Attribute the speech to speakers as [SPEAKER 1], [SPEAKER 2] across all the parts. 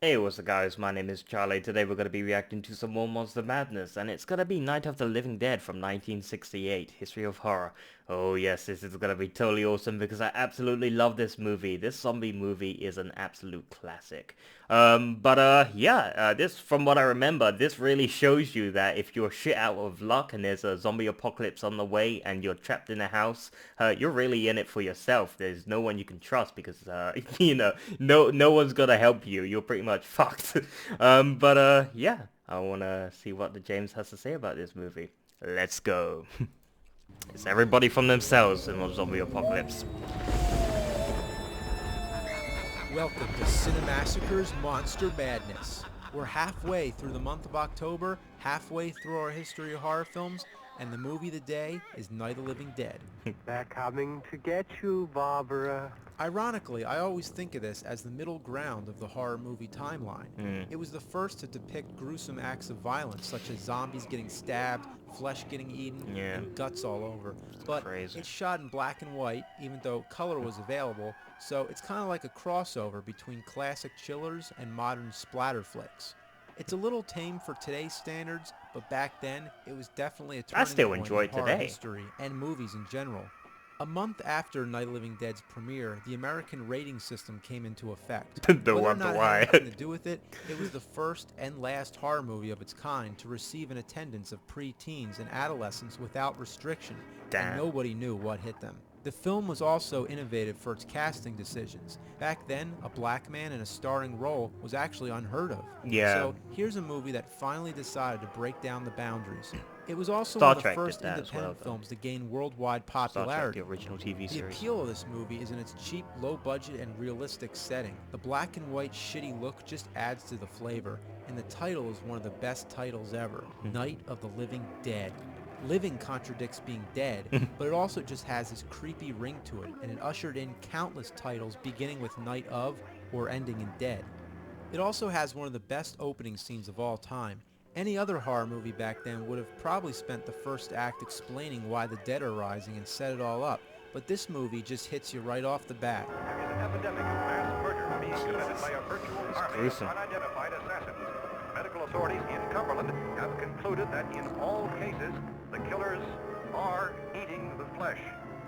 [SPEAKER 1] Hey, what's up guys, my name is Charlie. Today we're going to be reacting to some more Monster Madness, and it's going to be Night of the Living Dead from 1968, History of Horror. Oh yes, this is going to be totally awesome because I absolutely love this movie. This zombie movie is an absolute classic. This, from what I remember, this really shows you that if you're shit out of luck and there's a zombie apocalypse on the way and you're trapped in a house, you're really in it for yourself. There's no one you can trust because, no one's gonna help you. You're pretty much fucked. I wanna see what the James has to say about this movie. Let's go. It's everybody from themselves in a zombie apocalypse.
[SPEAKER 2] Welcome to Cinemassacre's Monster Madness. We're halfway through the month of October, halfway through our history of horror films, and the movie of the day is Night of the Living Dead.
[SPEAKER 3] They're coming to get you, Barbara.
[SPEAKER 2] Ironically, I always think of this as the middle ground of the horror movie timeline. It was the first to depict gruesome acts of violence, such as zombies getting stabbed, flesh getting eaten,
[SPEAKER 1] Yeah.
[SPEAKER 2] and guts all over. But
[SPEAKER 1] Crazy.
[SPEAKER 2] it's shot in black and white, even though color was available, so it's kind of like a crossover between classic chillers and modern splatter flicks. It's a little tame for today's standards, but back then, it was definitely a turning
[SPEAKER 1] still
[SPEAKER 2] point
[SPEAKER 1] enjoy
[SPEAKER 2] in
[SPEAKER 1] it
[SPEAKER 2] horror
[SPEAKER 1] today.
[SPEAKER 2] history and movies in general. A month after Night of the Living Dead's premiere, the American rating system came into effect.
[SPEAKER 1] The
[SPEAKER 2] Whether or
[SPEAKER 1] wonder
[SPEAKER 2] not it
[SPEAKER 1] why.
[SPEAKER 2] had anything to do with it, it was the first and last horror movie of its kind to receive an attendance of pre-teens and adolescents without restriction,
[SPEAKER 1] Damn.
[SPEAKER 2] and nobody knew what hit them. The film was also innovative for its casting decisions. Back then, a black man in a starring role was actually unheard of.
[SPEAKER 1] Yeah.
[SPEAKER 2] So here's a movie that finally decided to break down the boundaries. It was also
[SPEAKER 1] Star
[SPEAKER 2] one of the
[SPEAKER 1] Trek did
[SPEAKER 2] first
[SPEAKER 1] that as well,
[SPEAKER 2] independent
[SPEAKER 1] though.
[SPEAKER 2] films to gain worldwide
[SPEAKER 1] Star Trek,
[SPEAKER 2] popularity.
[SPEAKER 1] the original TV
[SPEAKER 2] The
[SPEAKER 1] series.
[SPEAKER 2] appeal of this movie is in its cheap, low-budget, and realistic setting. The black and white shitty look just adds to the flavor, and the title is one of the best titles ever, Night of the Living Dead. Living contradicts being dead, but it also just has this creepy ring to it, and it ushered in countless titles beginning with Night of or ending in Dead. It also has one of the best opening scenes of all time. Any other horror movie back then would have probably spent the first act explaining why the dead are rising and set it all up, but this movie just hits you right off the bat.
[SPEAKER 4] There is an epidemic of mass murder being committed by a virtual army of
[SPEAKER 1] gruesome.
[SPEAKER 4] unidentified assassins. Medical authorities in Cumberland have concluded that in all cases, the killers are eating the flesh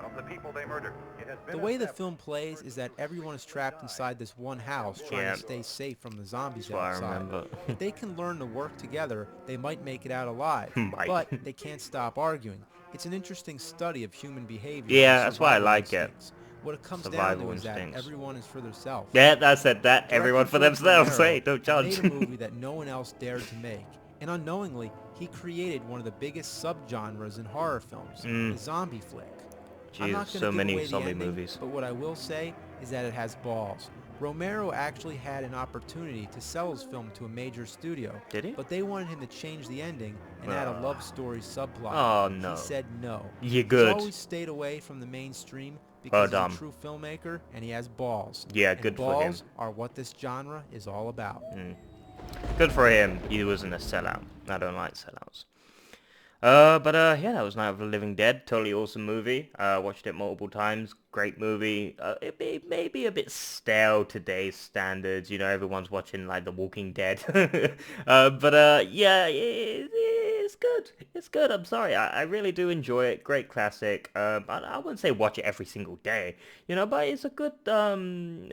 [SPEAKER 4] of the people they murdered. It has been
[SPEAKER 2] The way the
[SPEAKER 4] established-
[SPEAKER 2] film plays is that everyone is trapped inside this one house trying
[SPEAKER 1] Yeah.
[SPEAKER 2] to stay safe from the zombies
[SPEAKER 1] That's what I
[SPEAKER 2] outside.
[SPEAKER 1] remember.
[SPEAKER 2] If they can learn to work together, they might make it out alive,
[SPEAKER 1] Might.
[SPEAKER 2] but they can't stop arguing. It's an interesting study of human behavior.
[SPEAKER 1] Yeah,
[SPEAKER 2] and
[SPEAKER 1] that's why I
[SPEAKER 2] survival
[SPEAKER 1] like it.
[SPEAKER 2] instincts. What it comes down
[SPEAKER 1] Survival
[SPEAKER 2] to is that
[SPEAKER 1] instincts.
[SPEAKER 2] everyone is for themselves.
[SPEAKER 1] Yeah, that's it. That everyone for
[SPEAKER 2] Director George
[SPEAKER 1] themselves.
[SPEAKER 2] Romero
[SPEAKER 1] Hey, don't judge.
[SPEAKER 2] made a movie that no one else dared to make, and unknowingly, he created one of the biggest subgenres in horror films, the zombie flick. I'm not
[SPEAKER 1] Jeez,
[SPEAKER 2] gonna
[SPEAKER 1] so
[SPEAKER 2] give
[SPEAKER 1] many
[SPEAKER 2] away the
[SPEAKER 1] zombie
[SPEAKER 2] ending,
[SPEAKER 1] movies.
[SPEAKER 2] but what I will say is that it has balls. Romero actually had an opportunity to sell his film to a major studio,
[SPEAKER 1] Did he?
[SPEAKER 2] but they wanted him to change the ending and add a love story subplot.
[SPEAKER 1] Oh, no.
[SPEAKER 2] He said no.
[SPEAKER 1] You
[SPEAKER 2] He's
[SPEAKER 1] good.
[SPEAKER 2] always stayed away from the mainstream
[SPEAKER 1] Well
[SPEAKER 2] because
[SPEAKER 1] done.
[SPEAKER 2] he's a true filmmaker and he has balls.
[SPEAKER 1] Yeah,
[SPEAKER 2] And
[SPEAKER 1] good for him.
[SPEAKER 2] balls are what this genre is all about.
[SPEAKER 1] Good for him. He wasn't a sellout. I don't like sellouts. Yeah, that was Night of the Living Dead. Totally awesome movie. Watched it multiple times. Great movie. It may be a bit stale today's standards. You know, everyone's watching like The Walking Dead. Yeah, it's good. It's good. I'm sorry. I really do enjoy it. Great classic. I wouldn't say watch it every single day, you know, but it's a good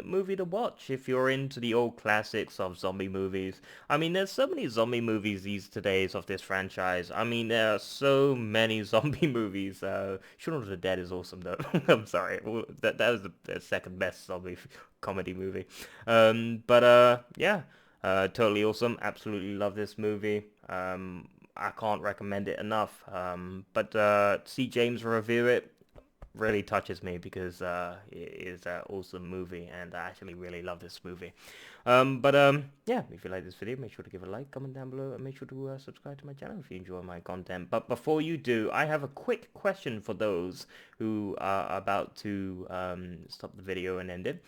[SPEAKER 1] movie to watch if you're into the old classics of zombie movies. I mean, there's so many zombie movies these days of this franchise. I mean, there are so many zombie movies. Shaun of the Dead is awesome though. I'm sorry. That was the second best zombie comedy movie. Totally awesome. Absolutely love this movie. I can't recommend it enough. See James review it really touches me because it is an awesome movie and I actually really love this movie. If you like this video, make sure to give it a like, comment down below, and make sure to subscribe to my channel if you enjoy my content. But before you do, I have a quick question for those who are about to stop the video and end it.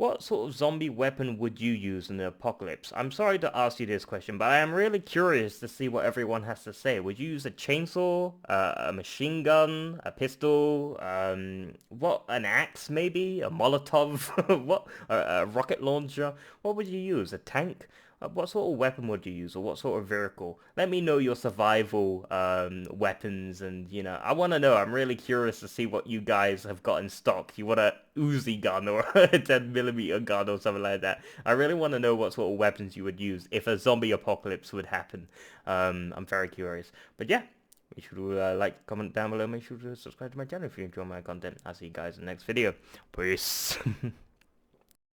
[SPEAKER 1] What sort of zombie weapon would you use in the apocalypse? I'm sorry to ask you this question, but I am really curious to see what everyone has to say. Would you use a chainsaw, a machine gun, a pistol, an axe maybe, a Molotov, a rocket launcher? What would you use? A tank? What sort of weapon would you use, or what sort of vehicle? Let me know your survival weapons, and I want to know. I'm really curious to see what you guys have got in stock. You want a Uzi gun or a 10mm gun or something like that? I really want to know what sort of weapons you would use if a zombie apocalypse would happen. I'm very curious. But yeah, make sure to like, comment down below. Make sure to subscribe to my channel if you enjoy my content. I'll see you guys in the next video. Peace.